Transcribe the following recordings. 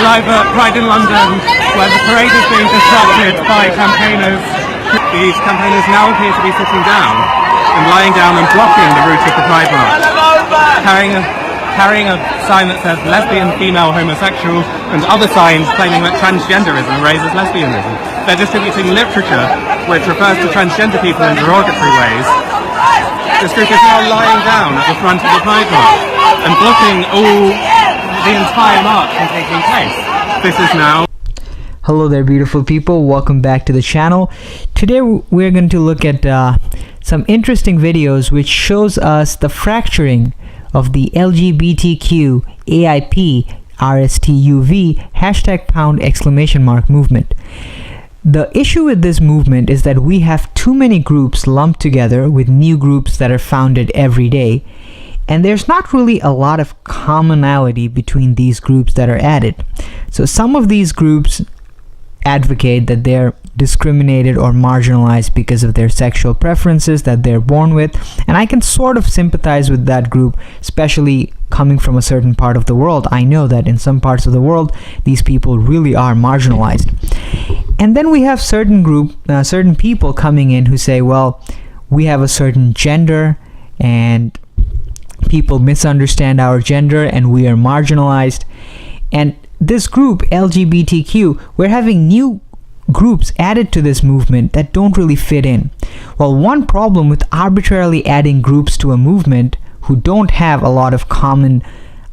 live at Pride in London, where the parade is being disrupted by campaigners. These campaigners now appear to be sitting down and lying down and blocking the route of the Pride March, carrying a sign that says lesbian, female, homosexual, and other signs claiming that transgenderism raises lesbianism. They're distributing literature which refers to transgender people in derogatory ways. This group is now lying down at the front of the Pride March and blocking the entire march from taking place. This is now... Hello there, beautiful people. Welcome back to the channel. Today we're going to look at some interesting videos which shows us the fracturing of the LGBTQ, AIP, RSTUV, #pound! Movement. The issue with this movement is that we have too many groups lumped together with new groups that are founded every day, and there's not really a lot of commonality between these groups that are added. So some of these groups advocate that they're discriminated or marginalized because of their sexual preferences that they're born with, and I can sort of sympathize with that group, especially coming from a certain part of the world. I know that in some parts of the world these people really are marginalized. And then we have certain people coming in who say, well, we have a certain gender and people misunderstand our gender and we are marginalized. And this group, LGBTQ, we're having new groups added to this movement that don't really fit in. Well, one problem with arbitrarily adding groups to a movement who don't have a lot of common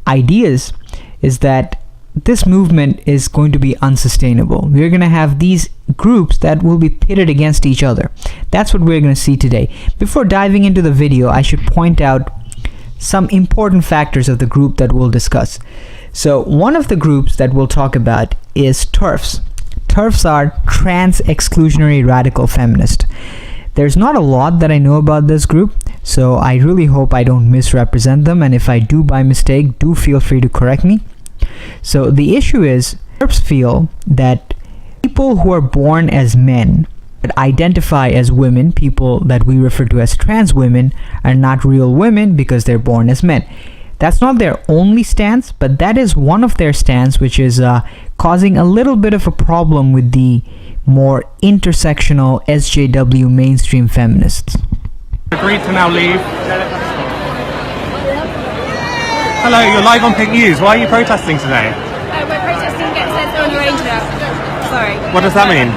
ideas is that this movement is going to be unsustainable. We're going to have these groups that will be pitted against each other. That's what we're going to see today. Before diving into the video, I should point out some important factors of the group that we'll discuss. So one of the groups that we'll talk about is TERFs. TERFs are trans exclusionary radical feminist. There's not a lot that I know about this group, so I really hope I don't misrepresent them, and if I do by mistake, do feel free to correct me. So the issue is, TERFs feel that people who are born as men but identify as women, people that we refer to as trans women, are not real women because they're born as men. That's not their only stance, but that is one of their stance, which is causing a little bit of a problem with the more intersectional SJW mainstream feminists. Agreed to now leave. Hello, you're live on Pink News. Why are you protesting today? We're protesting against lesbian arrangement. Sorry. What does that mean?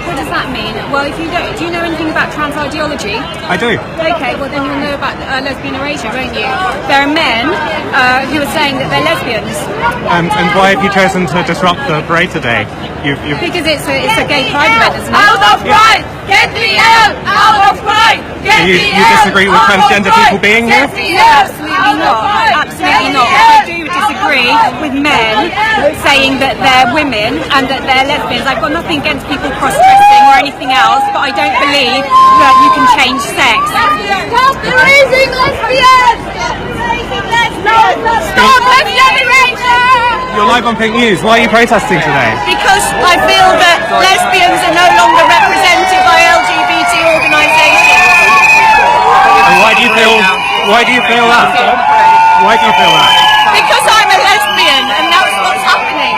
What does that mean? Well, if you don't, do you know anything about trans ideology? I do. Okay, well then you'll know about lesbian erasure, won't you? There are men who are saying that they're lesbians. And why have you chosen to disrupt the parade today? Because it's a gay pride event, isn't it? Out of pride! Get me out! Out of pride! Get you disagree with transgender people being here? Absolutely not. Absolutely not. I do disagree with men saying that they're women and that they're lesbians. I've got nothing against people cross-dressing or anything else, but I don't believe that you can change sex. Stop erasing lesbians! Stop lesbian erasure! You're live on Pink News. Why are you protesting today? Because I feel that lesbians are no longer represented by LGBT organisations. And why do you feel that? Why do you feel that? Because I'm a lesbian and that's what's happening.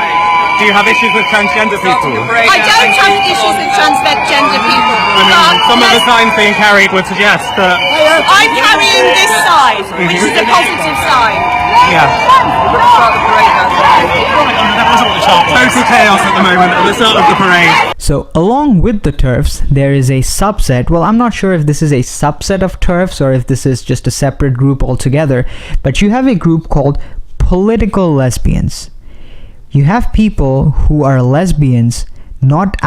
Do you have issues with transgender people? I don't have issues with transgender people. Some of the signs being carried would suggest that... I'm carrying this sign, which is a positive sign. Yeah. Total chaos at the moment at the start of the parade. So along with the TERFs, there is a subset. Well, I'm not sure if this is a subset of TERFs or if this is just a separate group altogether, but you have a group called political lesbians. You have people who are lesbians not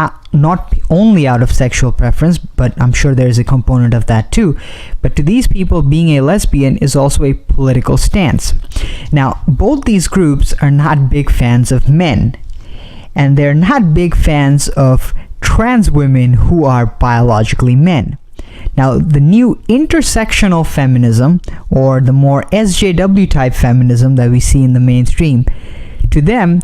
only out of sexual preference, but I'm sure there's a component of that too. But to these people, being a lesbian is also a political stance. Now, both these groups are not big fans of men, and they're not big fans of trans women who are biologically men. Now, the new intersectional feminism, or the more SJW type feminism that we see in the mainstream, to them,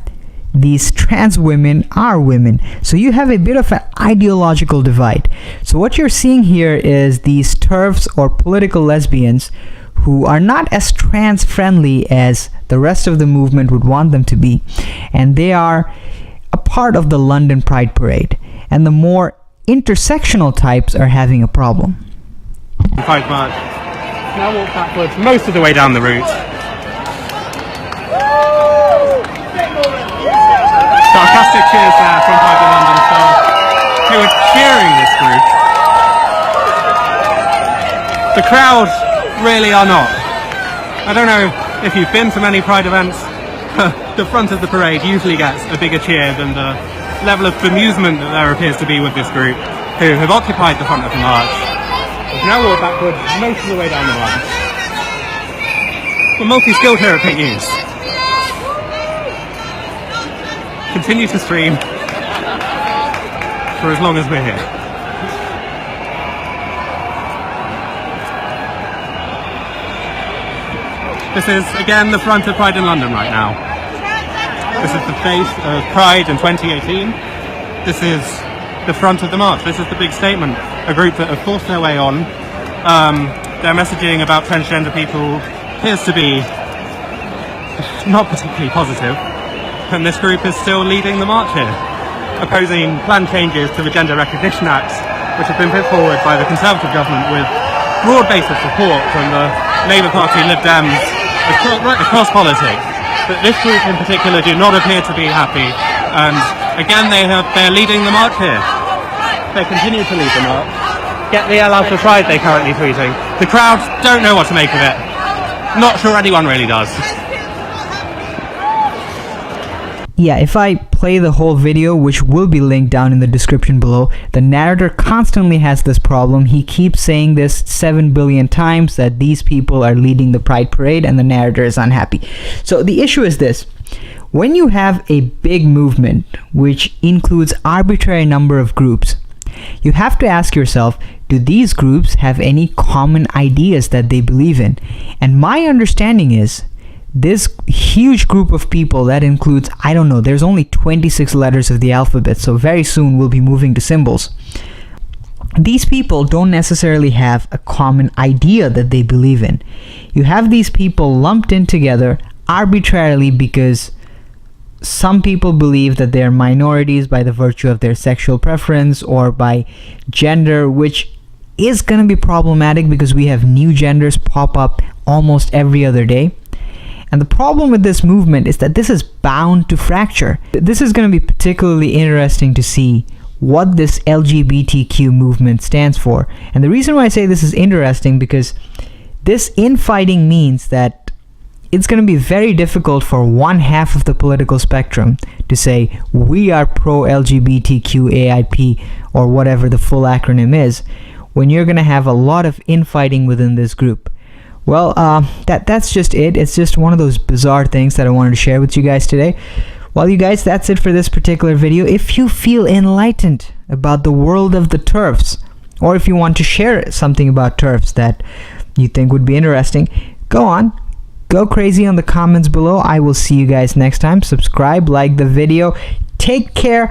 these trans women are women. So you have a bit of an ideological divide. So what you're seeing here is these TERFs or political lesbians who are not as trans friendly as the rest of the movement would want them to be, and they are a part of the London Pride Parade, and the more intersectional types are having a problem. Pride March. Now walk backwards most of the way down the route. Sarcastic cheers there from Pride in London staff who are cheering this group. The crowd really are not. I don't know if you've been to many Pride events. The front of the parade usually gets a bigger cheer than the level of bemusement that there appears to be with this group who have occupied the front of the march. We've now walked backwards most of the way down the march. We're multi-skilled here at Pick News. Continue to stream for as long as we're here. This is, again, the front of Pride in London right now. This is the face of Pride in 2018. This is the front of the march. This is the big statement. A group that have forced their way on. Their messaging about transgender people appears to be not particularly positive. And this group is still leading the march here, opposing planned changes to the Gender Recognition Act, which have been put forward by the Conservative government with broad base of support from the Labour Party, Lib Dems, right across politics. But this group in particular do not appear to be happy, and again they're leading the march here. They continue to lead the march. Get the L out of Pride, they're currently tweeting. The crowd don't know what to make of it. Not sure anyone really does. Yeah, if I play the whole video, which will be linked down in the description below, the narrator constantly has this problem. He keeps saying this 7 billion times, that these people are leading the Pride Parade, and the narrator is unhappy. So the issue is this. When you have a big movement, which includes arbitrary number of groups, you have to ask yourself, do these groups have any common ideas that they believe in? And my understanding is, this huge group of people that includes, I don't know, there's only 26 letters of the alphabet, so very soon we'll be moving to symbols. These people don't necessarily have a common idea that they believe in. You have these people lumped in together arbitrarily because some people believe that they are minorities by the virtue of their sexual preference or by gender, which is going to be problematic because we have new genders pop up almost every other day. And the problem with this movement is that this is bound to fracture. This is going to be particularly interesting to see what this LGBTQ movement stands for. And the reason why I say this is interesting, because this infighting means that it's going to be very difficult for one half of the political spectrum to say, we are pro-LGBTQ AIP, or whatever the full acronym is, when you're going to have a lot of infighting within this group. Well, that's just it. It's just one of those bizarre things that I wanted to share with you guys today. Well, you guys, that's it for this particular video. If you feel enlightened about the world of the TERFs, or if you want to share something about TERFs that you think would be interesting, go crazy on the comments below. I will see you guys next time. Subscribe, like the video. Take care.